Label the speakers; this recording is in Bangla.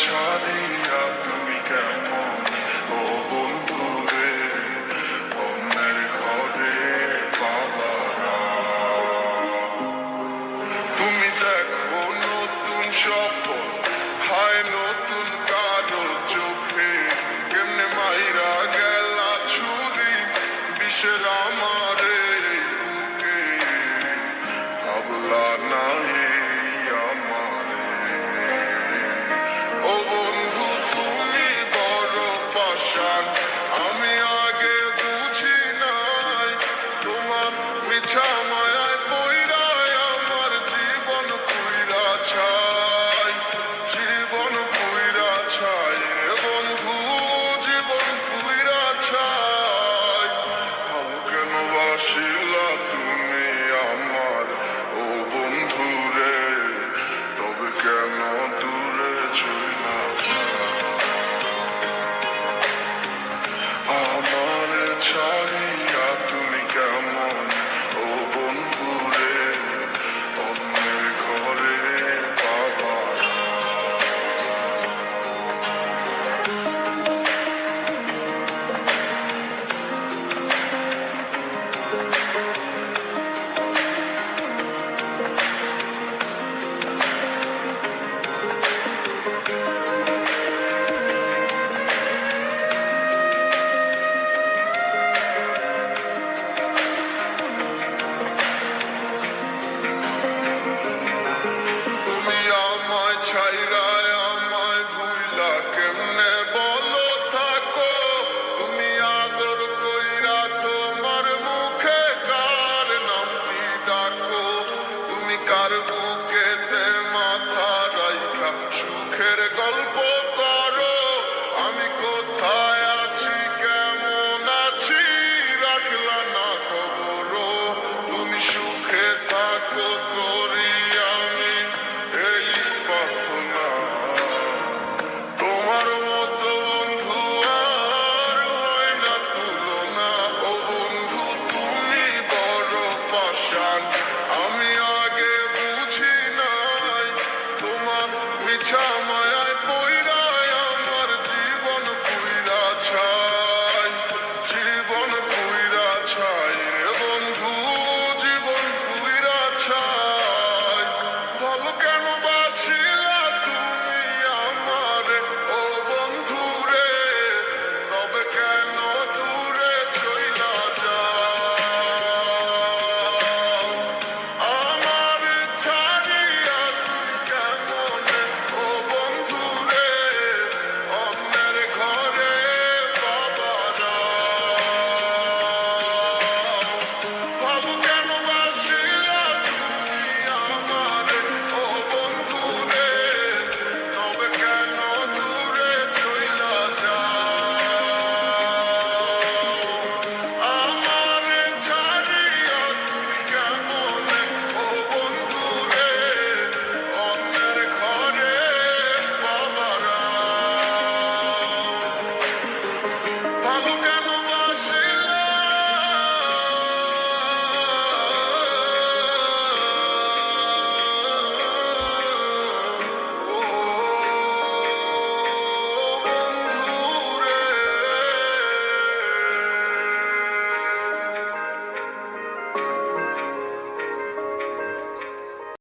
Speaker 1: ছাড়িয়া তুমি কেমন ও বন্ধু রে, অন্যের ঘরে বাবারা। তুমি দেখো নতুন স্বপ্ন, হায় নতুন কারো চোখে, কেমনে মাইরা গেলা ছুরি বিষের আমারে বুকে, ভাবলা না এই আমারে। ও বন্ধু তুমি বড় পাষাণ, আমি আগে বুঝি নাই, তোমার মিছা মায়ায় পইরায় আমার জীবন পুইরা ছাই, জীবন পুইরা ছাই রে বন্ধু, জীবন পুইরা ছাই। ভাব কেন বাসিলা তুমি আমার ও বন্ধু রে, তবে কেন দূরে চইলা আমার ছাড়িয়া তুমি কেমন ও বন্ধু রে, অন্যের ঘরে বাবারা। তুমি আমায় ছাইরা আমায় ভুইলা কেমনে বলো থাকো, তুমি আদর কইরা তোমার মুখে কার নামটি ডাকো, তুমি কার বুকেতে মাথা রাইখা সুখের গল্প করো, আমি কোথায় আছি কেমন আছি রাখলা না খবর, তুমি সুখে থাকো করি আমি এই প্রার্থনা। তোমার মতো বন্ধু আর হয় না তুলনা, ও বন্ধু তুমি বড় পাষাণ, আমি আগে বুঝি নাই, তোমার মিছা মায়ায়